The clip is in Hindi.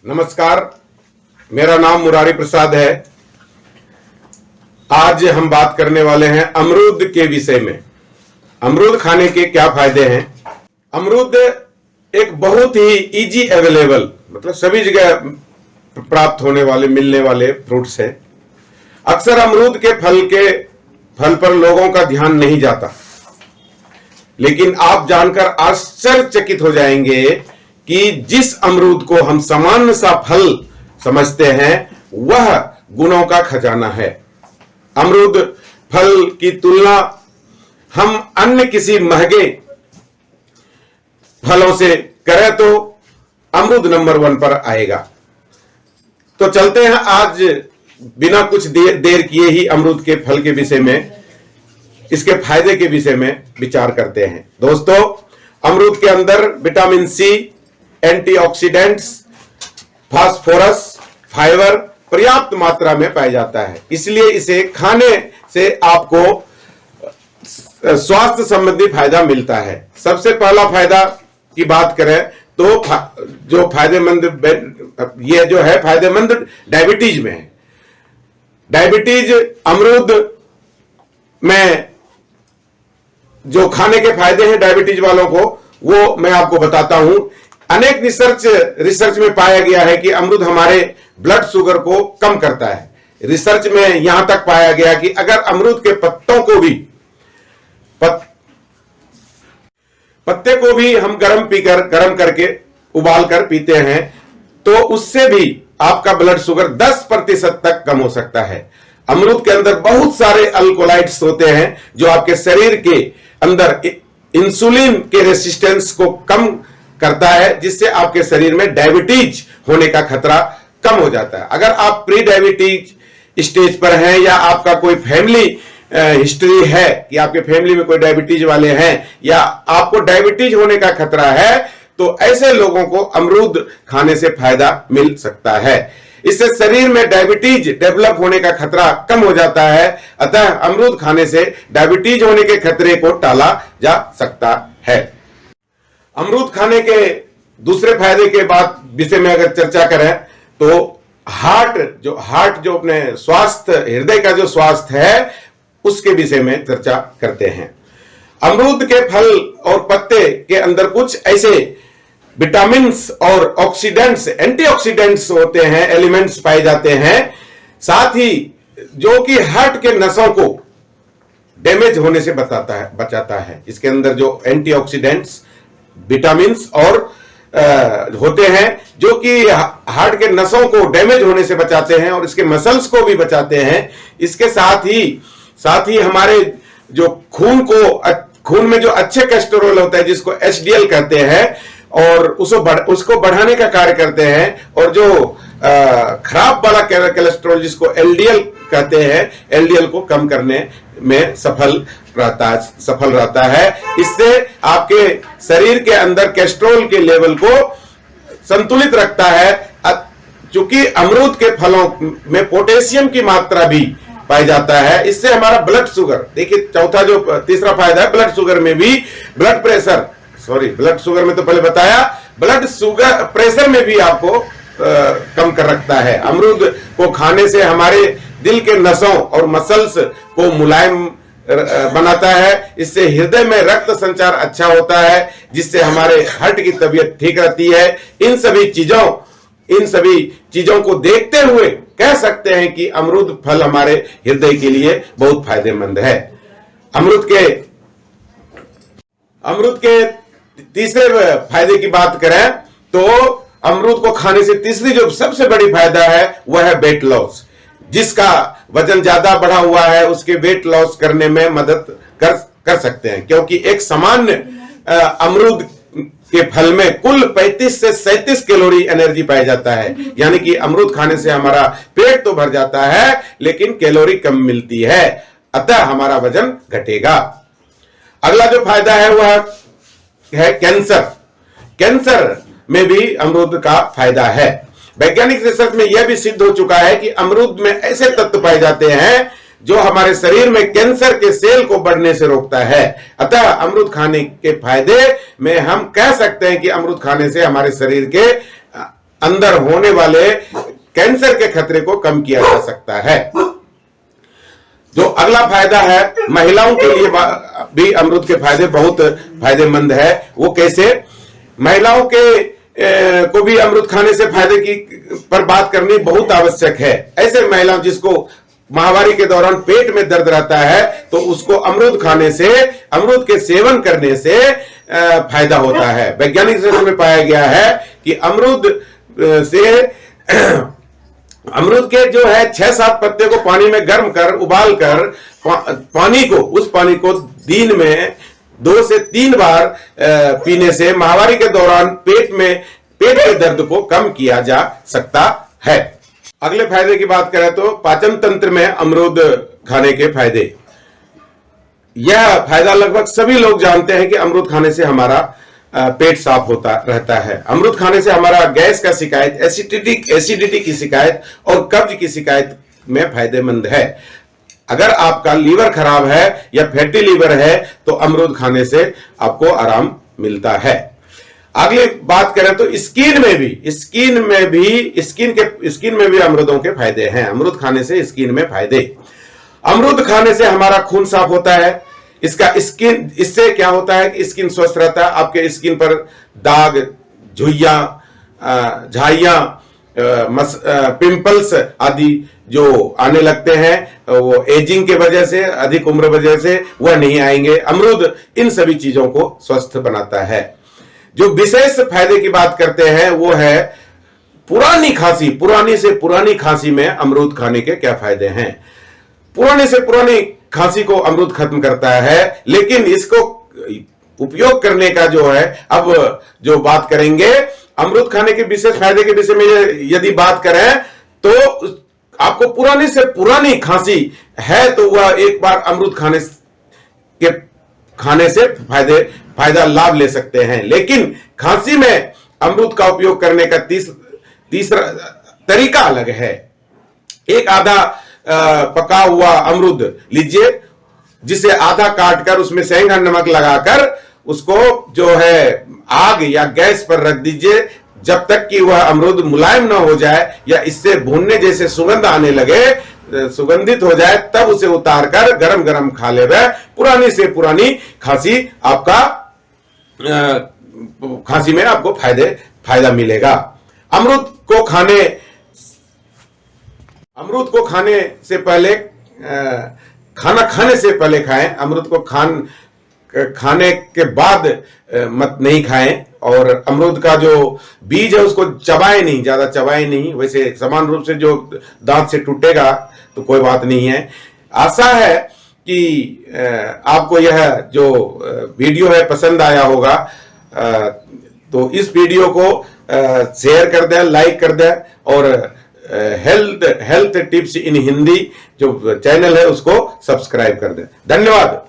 नमस्कार, मेरा नाम मुरारी प्रसाद है। आज हम बात करने वाले हैं अमरूद के विषय में। अमरूद खाने के क्या फायदे हैं। अमरूद एक बहुत ही इजी अवेलेबल, मतलब सभी जगह प्राप्त होने वाले, मिलने वाले फ्रूट्स है। अक्सर अमरूद के फल पर लोगों का ध्यान नहीं जाता, लेकिन आप जानकर आश्चर्यचकित हो जाएंगे कि जिस अमरूद को हम सामान्य सा फल समझते हैं, वह गुणों का खजाना है। अमरूद फल की तुलना हम अन्य किसी महंगे फलों से करें तो अमरूद नंबर 1 पर आएगा। तो चलते हैं आज बिना कुछ देर किए ही अमरूद के फल के विषय में, इसके फायदे के विषय में विचार करते हैं। दोस्तों, अमरूद के अंदर vitamin C, antioxidants, phosphorus, fibre पर्याप्त मात्रा में पाया जाता है। इसलिए इसे खाने से आपको स्वास्थ्य संबंधी फायदा मिलता है। सबसे पहला फायदा की बात करें तो जो फायदेमंद, ये जो है फायदेमंद डायबिटीज में है। डायबिटीज अमरूद में जो खाने के फायदे हैं डायबिटीज वालों को, वो मैं आपको बताता हूं। अनेक रिसर्च में पाया गया है कि अमरूद हमारे ब्लड शुगर को कम करता है। रिसर्च में यहां तक पाया गया कि अगर अमरूद के पत्ते को भी हम गर्म करके उबाल कर पीते हैं, तो उससे भी आपका ब्लड शुगर 10% तक कम हो सकता है। अमरूद के अंदर बहुत सारे अल्कोलाइड्स होते हैं जो आपके शरीर के अंदर इंसुलिन के रेसिस्टेंस को कम करता है, जिससे आपके शरीर में डायबिटीज होने का खतरा कम हो जाता है। अगर आप प्री डायबिटीज स्टेज पर हैं या आपका कोई फैमिली हिस्ट्री है कि आपके फैमिली में कोई डायबिटीज वाले हैं या आपको डायबिटीज होने का खतरा है, तो ऐसे लोगों को अमरूद खाने से फायदा मिल सकता है। इससे शरीर में डायबिटीज डेवलप होने का खतरा कम हो जाता है। अतः अमरूद खाने से डायबिटीज होने के खतरे को टाला जा सकता है। अमरूद खाने के दूसरे फायदे के बाद विषय में अगर चर्चा करें तो हार्ट जो अपने स्वास्थ्य, हृदय का जो स्वास्थ्य है, उसके विषय में चर्चा करते हैं। अमरूद के फल और पत्ते के अंदर कुछ ऐसे विटामिन्स और ऑक्सीडेंट्स, एंटीऑक्सीडेंट्स होते हैं, एलिमेंट्स पाए जाते हैं, साथ ही जो कि हार्ट के नसों को डैमेज होने से बचाता है। इसके अंदर जो एंटीऑक्सीडेंट्स, विटामिन्स और होते हैं जो कि हार्ट के नसों को डैमेज होने से बचाते हैं और इसके मसल्स को भी बचाते हैं। इसके साथ ही हमारे जो खून में जो अच्छे कोलेस्ट्रॉल होता है, जिसको एचडीएल कहते हैं, और उसको बढ़ाने का कार्य करते हैं, और जो खराब वाला कोलेस्ट्रॉल जिसको एलडीएल कहते हैं, एलडीएल को कम करने में सफल रहता है। इससे आपके शरीर के अंदर कोलेस्ट्रॉल के लेवल को संतुलित रखता है। चूंकि अमरूद के फलों में पोटेशियम की मात्रा भी पाया जाता है, इससे हमारा ब्लड शुगर, देखिए तीसरा फायदा है ब्लड शुगर में भी, ब्लड शुगर में तो पहले बताया, ब्लड शुगर प्रेशर में भी आपको कम कर रखता है। अमरूद को खाने से हमारे दिल के नसों और मसल्स को मुलायम बनाता है। इससे हृदय में रक्त संचार अच्छा होता है, जिससे हमारे हार्ट की तबीयत ठीक रहती है। इन सभी चीजों को देखते हुए कह सकते हैं कि अमरूद फल हमारे हृदय के लिए बहुत फायदेमंद है। अमरूद के तीसरे फायदे की बात करें तो अमरूद को खाने से तीसरी जो सबसे बड़ी फायदा है वह है वेट लॉस। जिसका वजन ज्यादा बढ़ा हुआ है उसके वेट लॉस करने में मदद कर सकते हैं, क्योंकि एक सामान्य अमरूद के फल में कुल 35 से 37 कैलोरी एनर्जी पाया जाता है। यानी कि अमरूद खाने से हमारा पेट तो भर जाता है, लेकिन कैलोरी कम मिलती है, अतः हमारा वजन घटेगा। अगला जो फायदा है वह है कैंसर में भी अमरूद का फायदा है। वैज्ञानिक रिसर्च में यह भी सिद्ध हो चुका है कि अमरूद में ऐसे तत्व पाए जाते हैं जो हमारे शरीर में कैंसर के सेल को बढ़ने से रोकता है। अतः अमरूद खाने के फायदे में हम कह सकते हैं कि अमरूद खाने से हमारे शरीर के अंदर होने वाले कैंसर के खतरे को कम किया जा सकता है। जो अगला फायदा है, महिलाओं के लिए भी अमरूद के फायदे बहुत फायदेमंद है। वो कैसे? महिलाओं के को भी अमरूद खाने से फायदे की पर बात करनी बहुत आवश्यक है। ऐसे महिला जिसको माहवारी के दौरान पेट में दर्द रहता है, तो उसको अमरूद खाने से, अमरूद के सेवन करने से फायदा होता है। वैज्ञानिक रिसर्च में पाया गया है कि अमरूद से अमरूद के जो है 6-7 पत्ते को पानी में गर्म कर, उबाल कर उस पानी को दिन में 2 से 3 बार पीने से माहवारी के दौरान पेट के दर्द को कम किया जा सकता है। अगले फायदे की बात करें तो पाचन तंत्र में अमरूद खाने के फायदे। यह फायदा लगभग सभी लोग जानते हैं कि अमरूद खाने से हमारा पेट साफ होता रहता है। अमरूद खाने से हमारा गैस का शिकायत, एसिडिटी की शिकायत और कब्ज की शिकायत में फायदेमंद है। अगर आपका लीवर खराब है या फैटी लीवर है, तो अमरूद खाने से आपको आराम मिलता है। अगली बात करें तो स्किन में भी अमरूदों के फायदे हैं। अमरूद खाने से स्किन में फायदे। अमरूद खाने से हमारा खून साफ होता है। इससे क्या होता है कि स्किन स्वस्थ रहता है। आपके स्किन पर दाग, झुर्रियां, झाइयां, पिंपल्स आदि जो आने लगते हैं, वो एजिंग के वजह से, अधिक उम्र वजह से वह नहीं आएंगे। अमरूद इन सभी चीजों को स्वस्थ बनाता है। जो विशेष फायदे की बात करते हैं वो है पुरानी से पुरानी खांसी में अमरूद खाने के क्या फायदे हैं। पुरानी से पुरानी खांसी को अमरूद खत्म करता है, लेकिन इसको उपयोग करने का जो है, अब जो बात करेंगे अमरूद खाने के विशेष फायदे के विषय में यदि बात करें तो आपको पुरानी से पुरानी खांसी है तो वह एक बार अमरूद खाने से फायदा लाभ ले सकते हैं। लेकिन खांसी में अमरूद का उपयोग करने का तीसरा तरीका अलग है। एक आधा पका हुआ अमरूद लीजिए, जिसे आधा काटकर उसमें सेंधा नमक लगाकर उसको जो है आग या गैस पर रख दीजिए, जब तक कि वह अमरूद मुलायम ना हो जाए या इससे भूनने जैसे सुगंध आने लगे, सुगंधित हो जाए, तब उसे उतार कर गरम गरम खा ले। पुरानी से पुरानी खांसी खांसी में आपको फायदा मिलेगा। अमरूद को खाने से पहले, खाना खाने से पहले खाएं। अमरूद को खाने के बाद मत नहीं खाएं। और अमरूद का जो बीज है उसको ज्यादा चबाएं नहीं। वैसे समान रूप से जो दांत से टूटेगा तो कोई बात नहीं है। आशा है कि आपको यह जो वीडियो है पसंद आया होगा। तो इस वीडियो को शेयर कर दें, लाइक कर दें और हेल्थ टिप्स इन हिंदी जो चैनल है उसको सब्सक्राइब कर दें। धन्यवाद।